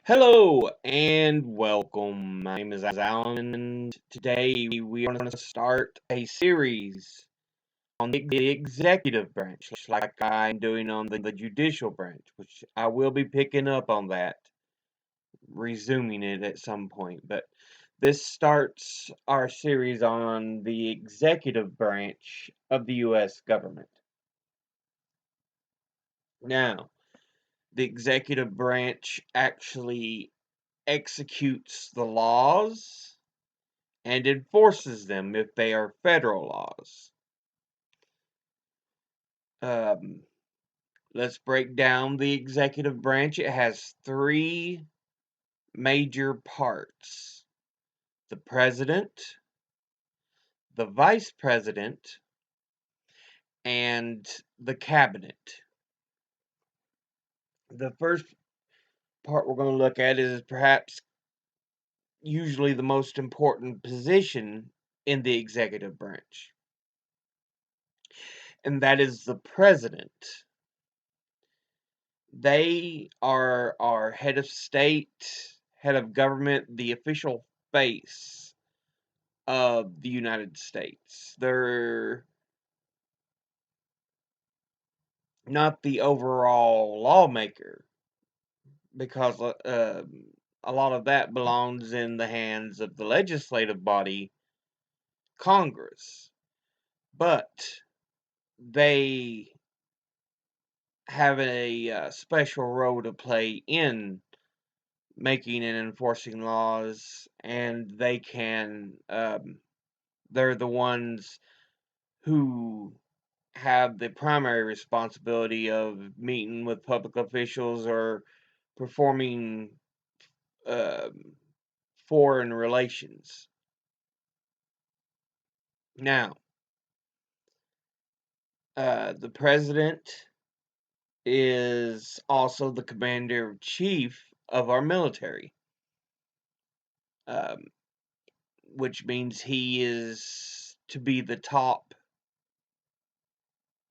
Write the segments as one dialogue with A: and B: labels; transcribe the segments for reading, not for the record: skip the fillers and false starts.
A: Hello and welcome. My name is Alan, and today we are going to start a series on the executive branch, like I'm doing on the judicial branch, which I will be picking up on that, resuming it at some point. But this starts our series on the executive branch of the U.S. government. Now, the executive branch actually executes the laws and enforces them if they are federal laws. Um, let's break down the executive branch. It has three major parts: the president, the vice president, and the cabinet. The first part we're going to look at is perhaps usually the most important position in the executive branch, and that is the president. They are our head of state, head of government, the official face of the United States. They're not the overall lawmaker because a lot of that belongs in the hands of the legislative body, Congress. But they have a special role to play in making and enforcing laws, and they're the ones who have the primary responsibility of meeting with public officials or performing um, foreign relations. Now, the president is also the commander in chief of our military, um, which means he is to be the top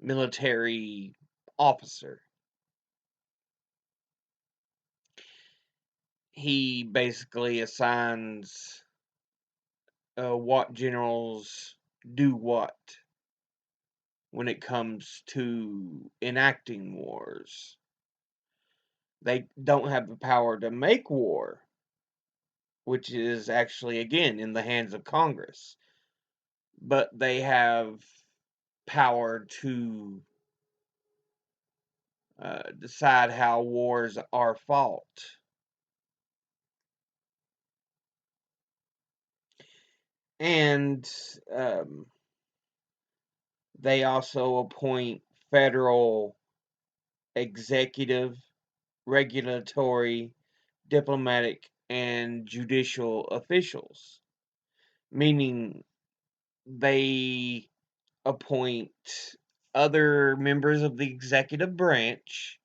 A: military officer. He basically assigns what generals do what when it comes to enacting wars. They don't have the power to make war, which is actually, again, in the hands of Congress, but they have power to decide how wars are fought. And um, they also appoint federal executive, regulatory, diplomatic, and judicial officials, meaning they appoint other members of the executive branch,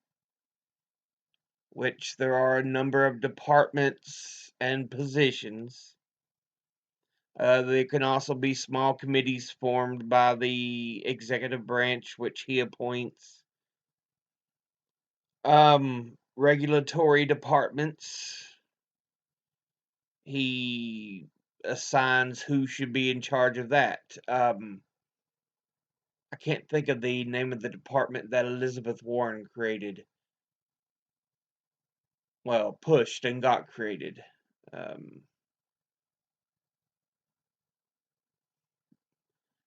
A: which there are a number of departments and positions. There can also be small committees formed by the executive branch, which he appoints. Regulatory departments, he assigns who should be in charge of that. I can't think of the name of the department that Elizabeth Warren created. Well, pushed and got created. Um,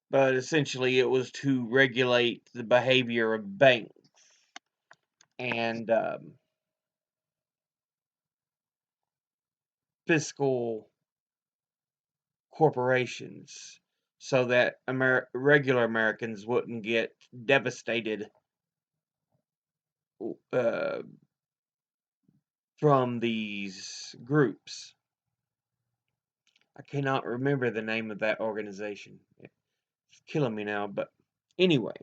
A: but essentially, it was to regulate the behavior of banks and fiscal corporations so that regular Americans wouldn't get devastated uh, from these groups. I cannot remember the name of that organization. It's killing me now, but anyway.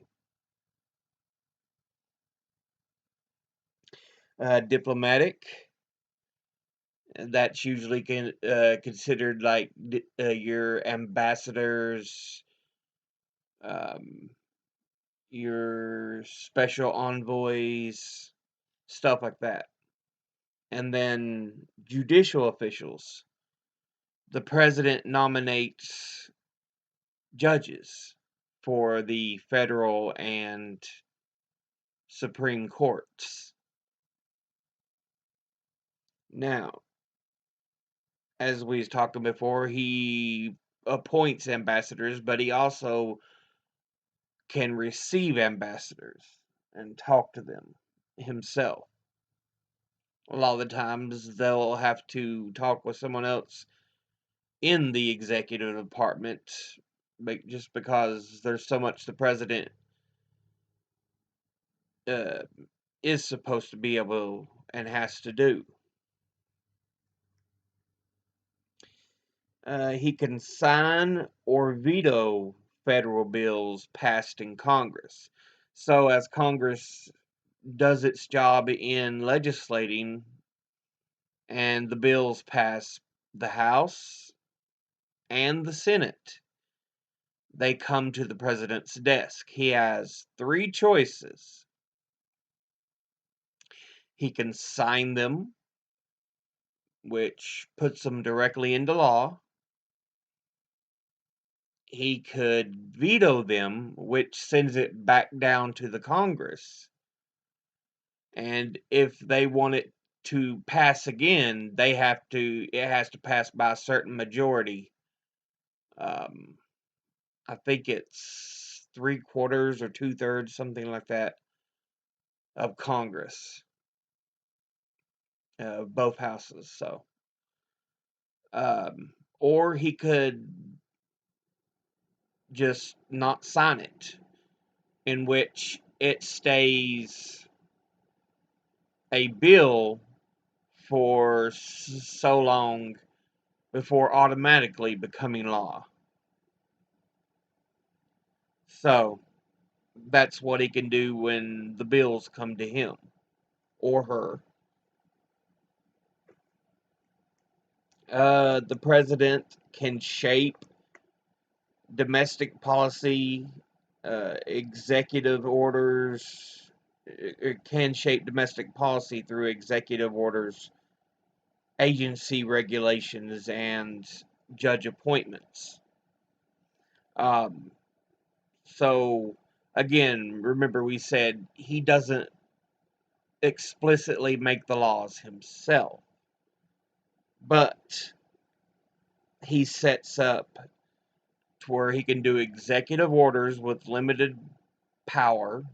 A: Diplomatic, that's usually considered like your ambassadors, um, your special envoys, stuff like that. And then judicial officials. The president nominates judges for the federal and Supreme Courts. Now, as we was talking before, he appoints ambassadors, but he also can receive ambassadors and talk to them himself. A lot of the times they'll have to talk with someone else in the executive department, but just because there's so much the president uh, is supposed to be able and has to do. He can sign or veto federal bills passed in Congress. So, as Congress does its job in legislating and the bills pass the House and the Senate, they come to the president's desk. He has three choices. He can sign them, which puts them directly into law. He could veto them, which sends it back down to the Congress. And if they want it to pass again, it has to pass by a certain majority. Um, I think it's 3/4 or 2/3, something like that, of Congress, both houses. So, um, or he could just not sign it, in which it stays a bill for so long before automatically becoming law. So that's what he can do when the bills come to him or her. The president can shape domestic policy, executive orders. It can shape domestic policy through executive orders, agency regulations, and judge appointments. Um, so, again, remember we said he doesn't explicitly make the laws himself, but he sets up to where he can do executive orders with limited power,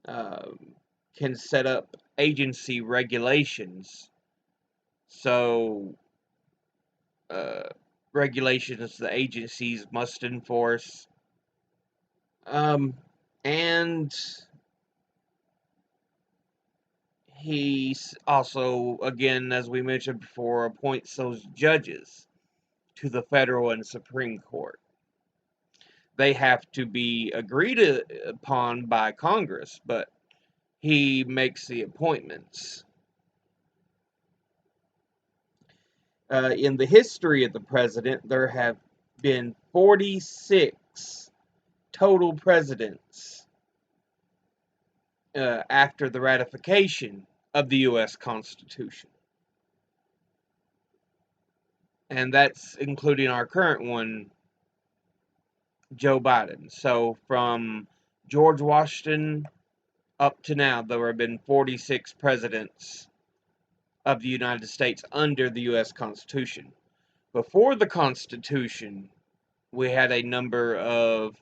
A: um, can set up agency regulations. So, uh, regulations the agencies must enforce. Um, and he also, again, as we mentioned before, appoints those judges to the federal and Supreme Court. They have to be agreed upon by Congress, but he makes the appointments. In the history of the president, there have been 46 total presidents after the ratification of the U.S. Constitution. And that's including our current one, Joe Biden. So from George Washington up to now, there have been 46 presidents of the United States under the U.S. Constitution. Before the Constitution, we had a number of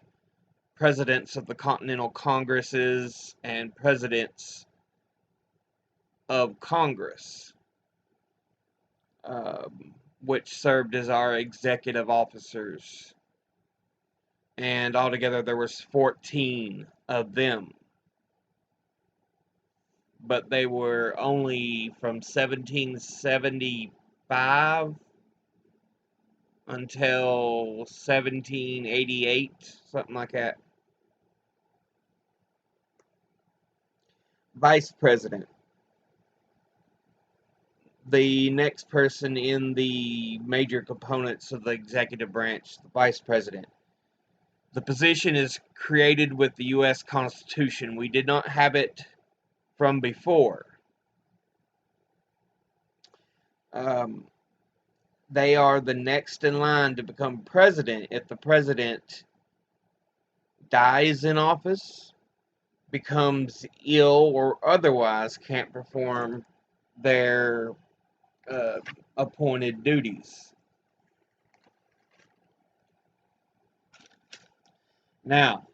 A: presidents of the Continental Congresses and presidents of Congress, which served as our executive officers. And altogether there was 14 of them. But they were only from 1775 until 1788, something like that. Vice President. The next person in the major components of the executive branch, the Vice President. The position is created with the U.S. Constitution. We did not have it from before. Um, they are the next in line to become president if the president dies in office, becomes ill, or otherwise can't perform their uh, appointed duties. Now,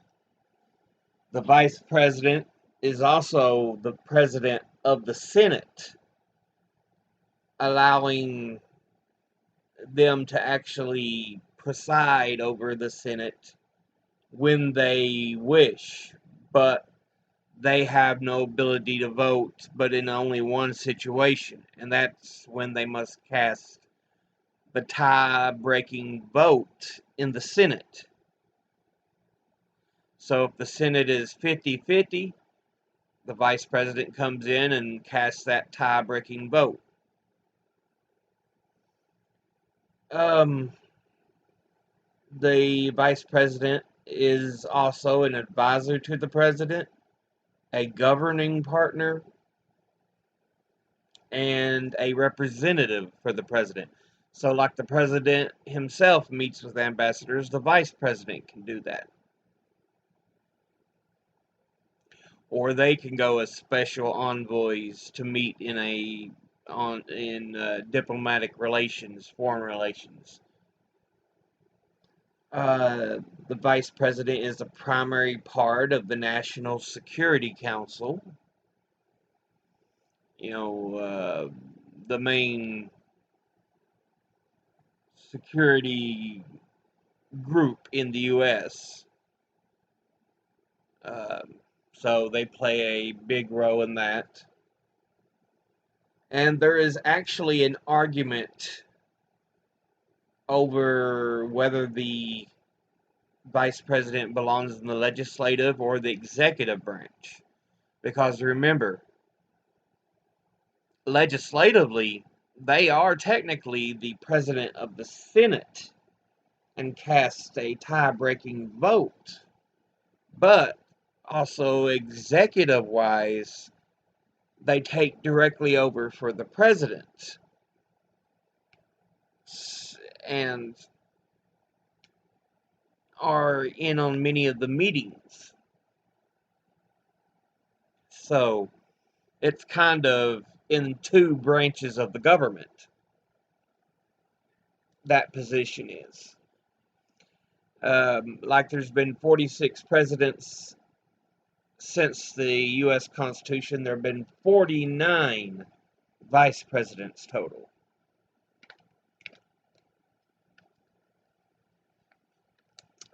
A: the vice president is also the president of the Senate, allowing them to actually preside over the Senate when they wish, but they have no ability to vote, but in only one situation, and that's when they must cast the tie-breaking vote in the Senate. So if the Senate is 50-50, the vice president comes in and casts that tie-breaking vote. Um, the vice president is also an advisor to the president, a governing partner, and a representative for the president. So, like the president himself meets with ambassadors, the vice president can do that. Or they can go as special envoys to meet in diplomatic relations, foreign relations. The vice president is a primary part of the National Security Council. The main security group in the U.S. So they play a big role in that. And there is actually an argument over whether the vice president belongs in the legislative or the executive branch. Because remember, legislatively, they are technically the president of the Senate and cast a tie-breaking vote. But also executive-wise, they take directly over for the president and are in on many of the meetings. So it's kind of in two branches of the government, that position is. Like there's been 46 presidents since the U.S. Constitution. There have been 49 vice presidents total.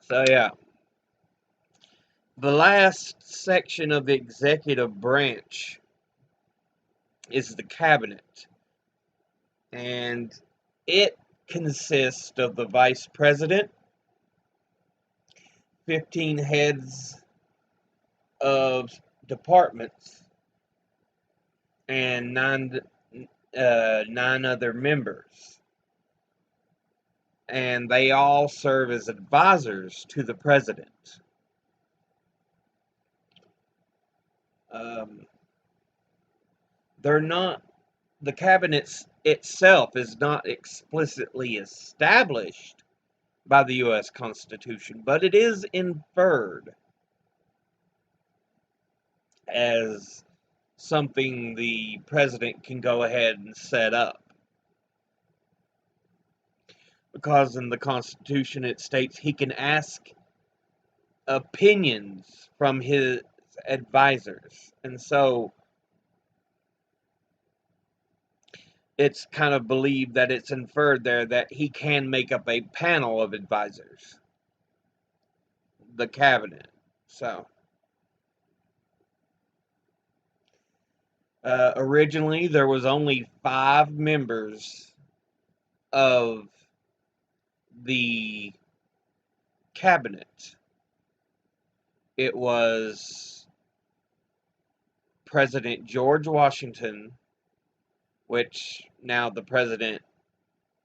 A: So yeah, the last section of the executive branch is the cabinet, and it consists of the vice president, 15 heads of departments, and nine other members, and they all serve as advisors to the president. They're not, the cabinet itself is not explicitly established by the U.S. Constitution, but it is inferred as something the president can go ahead and set up. Because in the Constitution it states he can ask opinions from his advisors. And so it's kind of believed that it's inferred there that he can make up a panel of advisors, the cabinet. So originally there was only 5 members of the cabinet. It was President George Washington, which now the president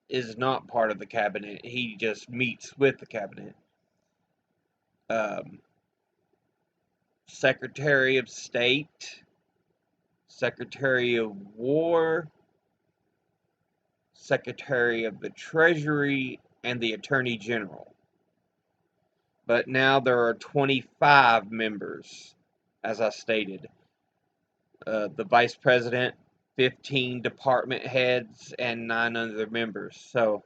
A: is not part of the cabinet. He just meets with the cabinet. Secretary of State, Secretary of War, Secretary of the Treasury, and the Attorney General. But now there are 25 members, as I stated. The Vice President, 15 department heads, and 9 other members. So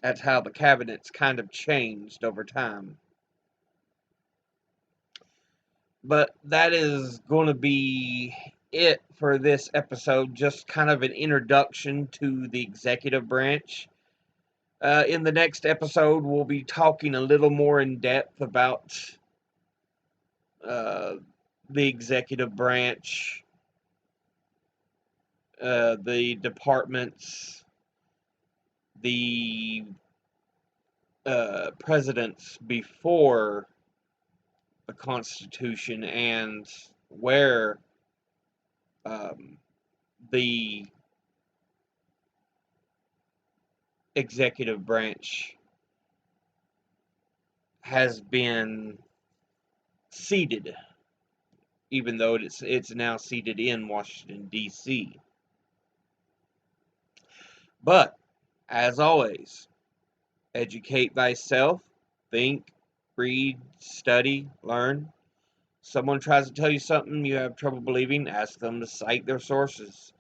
A: that's how the cabinet's kind of changed over time. But that is going to be it for this episode. Just kind of an introduction to the executive branch. In the next episode, we'll be talking a little more in depth about the executive branch, the departments, the presidents before the Constitution, and where the executive branch has been seated, even though it's now seated in Washington, D.C. But, as always, educate thyself, think, read, study, learn. Someone tries to tell you something you have trouble believing, ask them to cite their sources.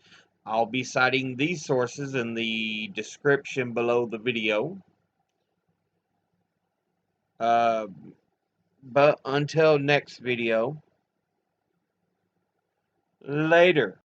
A: I'll be citing these sources in the description below the video. But until next video, later.